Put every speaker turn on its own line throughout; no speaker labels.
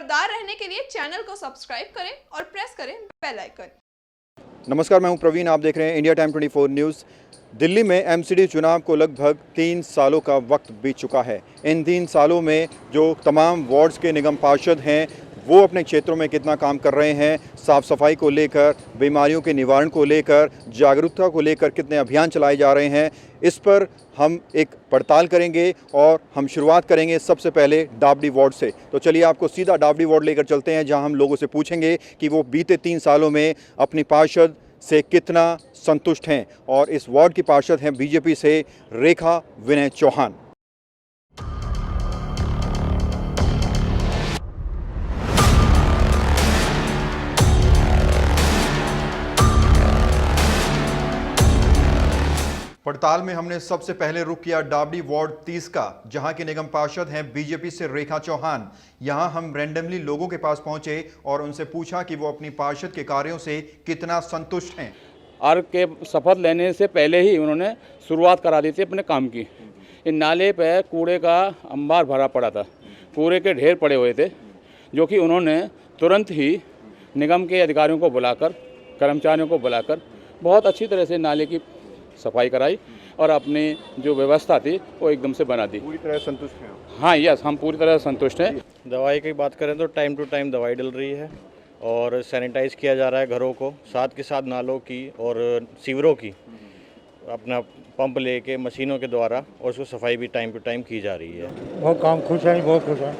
खबरदार रहने के लिए चैनल को सब्सक्राइब करें और प्रेस करें बेल आइकन।
नमस्कार, मैं हूं प्रवीण। आप देख रहे हैं इंडिया टाइम 24 न्यूज़। दिल्ली में एमसीडी चुनाव को लगभग 3 सालों का वक्त बीत चुका है। इन 3 सालों में जो तमाम वार्ड्स के निगम पार्षद हैं वो अपने क्षेत्रों में कितना काम कर रहे हैं, साफ़ सफाई को लेकर, बीमारियों के निवारण को लेकर, जागरूकता को लेकर कितने अभियान चलाए जा रहे हैं, इस पर हम एक पड़ताल करेंगे। और हम शुरुआत करेंगे सबसे पहले डाबडी वार्ड से। तो चलिए आपको सीधा डाबडी वार्ड लेकर चलते हैं, जहां हम लोगों से पूछेंगे कि वो बीते 3 सालों में अपनी पार्षद से कितना संतुष्ट हैं। और इस वार्ड की पार्षद हैं बीजेपी से रेखा विनय चौहान। पड़ताल में हमने सबसे पहले रुख किया डाबडी वार्ड 30 का, जहां के निगम पार्षद हैं बीजेपी से रेखा चौहान। यहां हम रैंडमली लोगों के पास पहुंचे और उनसे पूछा कि वो अपनी पार्षद के कार्यों से कितना संतुष्ट हैं।
और के शपथ लेने से पहले ही उन्होंने शुरुआत करा दी थी अपने काम की। इन नाले पे कूड़े का अंबार भरा पड़ा था, कूड़े के ढेर पड़े हुए थे, जो कि उन्होंने तुरंत ही निगम के अधिकारियों को बुलाकर, कर्मचारियों को बुलाकर बहुत अच्छी तरह से नाले की सफाई कराई और अपनी जो व्यवस्था थी वो एकदम से बना दी।
पूरी तरह संतुष्ट हैं?
हाँ, यस, हम पूरी तरह संतुष्ट हैं।
दवाई की बात करें तो टाइम टू टाइम दवाई डल रही है और सैनिटाइज किया जा रहा है घरों को, साथ के साथ नालों की और सीवरों की अपना पंप लेके मशीनों के द्वारा, और उसको सफाई भी टाइम टू टाइम की जा रही है।
बहुत काम खुश है, बहुत खुश है।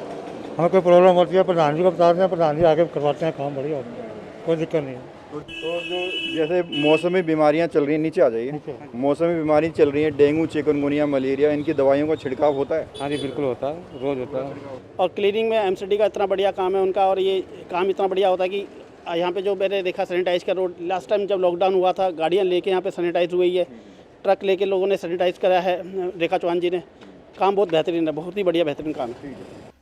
हमें कोई प्रॉब्लम होती है प्रधान जी को बताते हैं, प्रधान जी आगे करवाते हैं काम, बढ़िया होता है, कोई दिक्कत नहीं है।
तो जो जैसे मौसमी बीमारियां चल रही हैं, नीचे आ जाइए, मौसमी बीमारी चल रही है, डेंगू, चिकनगुनिया, मलेरिया, इनकी दवाइयों का छिड़काव होता है?
हाँ जी, बिल्कुल होता है, रोज होता है।
और क्लीनिंग में एमसीडी का इतना बढ़िया काम है उनका, और ये काम इतना बढ़िया होता है कि यहाँ पे जो मैंने देखा सैनिटाइज का रोड, लास्ट टाइम जब लॉकडाउन हुआ था गाड़ियाँ लेके यहाँ पे सैनिटाइज हुई है, ट्रक लेके लोगों ने सैनिटाइज करा है, रेखा चौहान जी ने। काम बहुत बेहतरीन है, बहुत ही बढ़िया बेहतरीन काम है।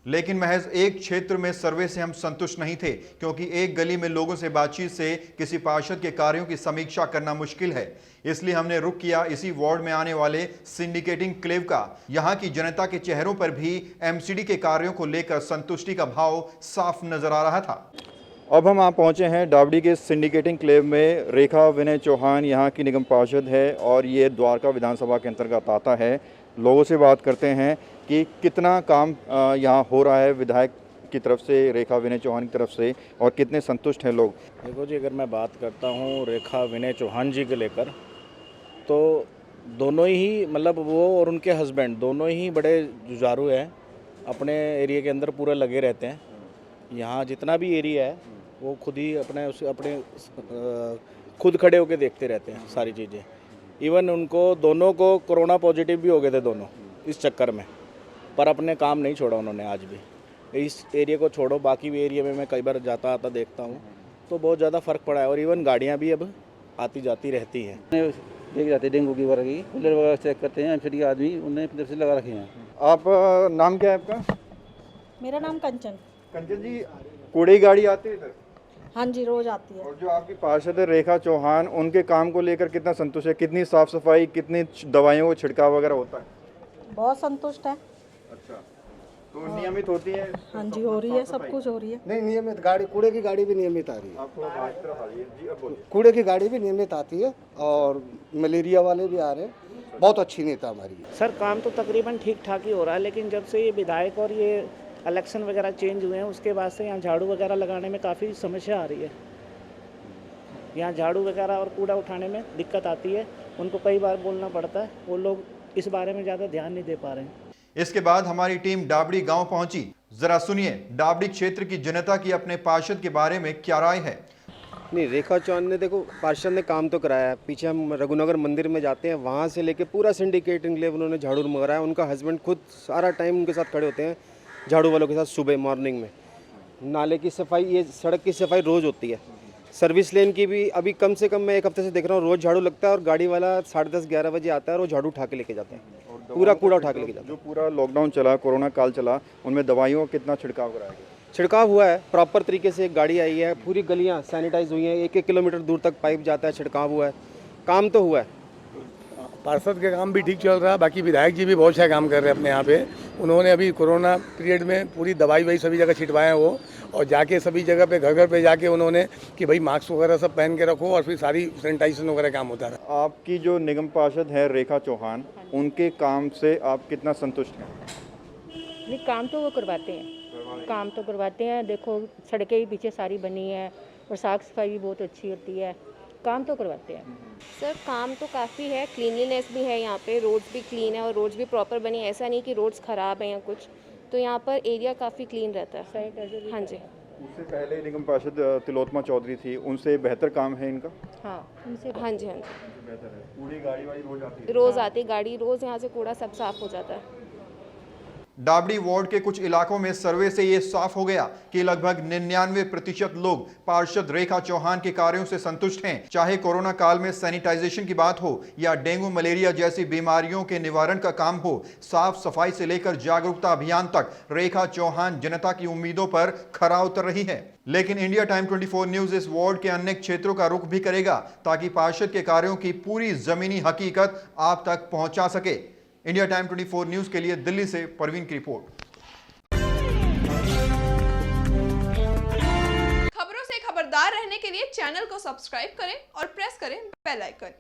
लेकिन महज एक क्षेत्र में सर्वे से हम संतुष्ट नहीं थे, क्योंकि एक गली में लोगों से बातचीत से किसी पार्षद के कार्यों की समीक्षा करना मुश्किल है। इसलिए हमने रुख किया इसी वार्ड में आने वाले सिंडिकेटिंग क्लेव का। यहाँ की जनता के चेहरों पर भी एमसीडी के कार्यों को लेकर संतुष्टि का भाव साफ नजर आ रहा था। अब हम आप पहुंचे हैं डाबडी के सिंडिकेटिंग क्लेव में। रेखा विनय चौहान यहाँ की निगम पार्षद है और ये द्वारका विधानसभा के अंतर्गत आता है। लोगों से बात करते हैं कि कितना काम यहाँ हो रहा है विधायक की तरफ से, रेखा विनय चौहान की तरफ से, और कितने संतुष्ट हैं लोग।
देखो जी, अगर मैं बात करता हूँ रेखा विनय चौहान जी के लेकर, तो दोनों ही मतलब वो और उनके हस्बैंड दोनों ही बड़े जुझारू हैं, अपने एरिया के अंदर पूरे लगे रहते हैं। यहाँ जितना भी एरिया है वो खुद ही अपने खुद खड़े होकर देखते रहते हैं सारी चीज़ें। इवन उनको दोनों को कोरोना पॉजिटिव भी हो गए थे दोनों इस चक्कर में, पर अपने काम नहीं छोड़ा उन्होंने आज भी। इस एरिया को छोड़ो, बाकी भी एरिया में मैं कई बार जाता आता देखता हूँ तो बहुत ज़्यादा फ़र्क पड़ा है। और इवन गाड़ियाँ भी अब आती जाती रहती हैं।
देख जाते डेंगू की वगैरह की कूलर वगैरह चेक करते हैं, एमसीडी के आदमी उन्हें फिर से लगा रखे हैं।
आप नाम क्या है आपका?
मेरा नाम कंचन।
कंचन जी, कूड़े गाड़ी आती है इधर?
हाँ जी, रोज आती है।
और जो आपकी पार्षद है रेखा चौहान, उनके काम को लेकर कितना संतुष्ट है? कितनी साफ सफाई, कितनी दवाइयों को छिड़काव वगैरह होता है?
बहुत संतुष्ट है।
अच्छा, तो नियमित होती है?
हाँ जी, हो रही है, सब कुछ हो रही है।
नहीं, नियमित गाड़ी, कूड़े की गाड़ी भी नियमित आ रही है।
आप थोड़ा बाहर की तरफ आ जाइए जी। अब बोलिए।
कूड़े की गाड़ी भी नियमित आती है और मलेरिया वाले भी आ रहे हैं। बहुत अच्छी नेता हमारी है।
सर, काम तो तकरीबन ठीक ठाक ही हो रहा है, लेकिन जब से ये विधायक और ये इलेक्शन वगैरह चेंज हुए हैं उसके बाद से यहाँ झाड़ू वगैरह लगाने में काफ़ी समस्या आ रही है। यहाँ झाड़ू वगैरह और कूड़ा उठाने में दिक्कत आती है, उनको कई बार बोलना पड़ता है, वो लोग इस बारे में ज़्यादा ध्यान नहीं दे पा रहे हैं।
इसके बाद हमारी टीम डाबडी गांव पहुंची। जरा सुनिए डाबडी क्षेत्र की जनता की अपने पार्षद के बारे में क्या राय है।
नहीं, रेखा चौहान ने, देखो, पार्षद ने काम तो कराया है। पीछे हम रघुनगर मंदिर में जाते हैं, वहाँ से लेके पूरा सिंडिकेटिंग लेवल उन्होंने झाड़ू मगराया। उनका हस्बैंड खुद सारा टाइम उनके साथ खड़े होते हैं, झाड़ू वालों के साथ, सुबह मॉर्निंग में। नाले की सफाई, ये सड़क की सफाई रोज़ होती है। सर्विस लेन की भी अभी कम से कम मैं 1 हफ्ते से देख रहा हूँ, रोज़ झाड़ू लगता है और गाड़ी वाला 10:30-11 बजे आता है और वो झाड़ू उठा के लेके जाते हैं, पूरा कूड़ा उठा के लेके जाते हैं।
जो पूरा लॉकडाउन चला, कोरोना काल चला, उनमें दवाइयों का कितना छिड़काव कराया गया?
छिड़काव हुआ है प्रॉपर तरीके से। एक गाड़ी आई है, पूरी गलियाँ सैनिटाइज हुई हैं, 1-1 किलोमीटर दूर तक पाइप जाता है, छिड़काव हुआ है, काम तो हुआ है।
पार्षद का काम भी ठीक चल रहा है, बाकी विधायक जी भी बहुत अच्छा काम कर रहे हैं अपने यहाँ पे। उन्होंने अभी कोरोना पीरियड में पूरी दवाई वही सभी जगह छिटवाए हैं वो, और जाके सभी जगह पे घर घर पे जाके उन्होंने कि भाई मास्क वगैरह सब पहन के रखो, और फिर सारी सैनिटाइजेशन वगैरह काम होता रहा।
आपकी जो निगम पार्षद है रेखा चौहान, उनके काम से आप कितना संतुष्ट हैं?
नहीं, काम तो वो करवाते हैं, काम तो करवाते हैं। देखो सड़कें भी पीछे सारी बनी है और साफ़ सफाई भी बहुत अच्छी होती है, काम तो करवाते हैं।
सर काम तो काफ़ी है, क्लीनलीनेस भी है यहाँ पे, रोड्स भी क्लीन है और रोड्स भी प्रॉपर बनी है, ऐसा नहीं कि रोड्स ख़राब हैं या कुछ, तो यहाँ पर एरिया काफ़ी क्लीन रहता है।
सैनिटाइजर।
हाँ जी।
उससे पहले निगम पार्षद तिलोत्तमा चौधरी थी, उनसे बेहतर काम है इनका?
हाँ उनसे।
हाँ जी, हाँ जी,
बेहतर है। पूरी गाड़ी वाड़ी रोज आती है?
रोज़ आती गाड़ी, रोज़ यहाँ से कूड़ा सब साफ़ हो जाता है।
डाबड़ी वार्ड के कुछ इलाकों में सर्वे से ये साफ हो गया कि लगभग 99% लोग पार्षद रेखा चौहान के कार्यों से संतुष्ट हैं। चाहे कोरोना काल में सैनिटाइजेशन की बात हो या डेंगू मलेरिया जैसी बीमारियों के निवारण का काम हो, साफ सफाई से लेकर जागरूकता अभियान तक, रेखा चौहान जनता की उम्मीदों पर खरा उतर रही है। लेकिन इंडिया टाइम 24 न्यूज इस वार्ड के अन्य क्षेत्रों का रुख भी करेगा ताकि पार्षद के कार्यों की पूरी जमीनी हकीकत आप तक पहुंचा सके। इंडिया टाइम 24 न्यूज के लिए दिल्ली से परवीन की रिपोर्ट।
खबरों से खबरदार रहने के लिए चैनल को सब्सक्राइब करें और प्रेस करें बेल आइकन।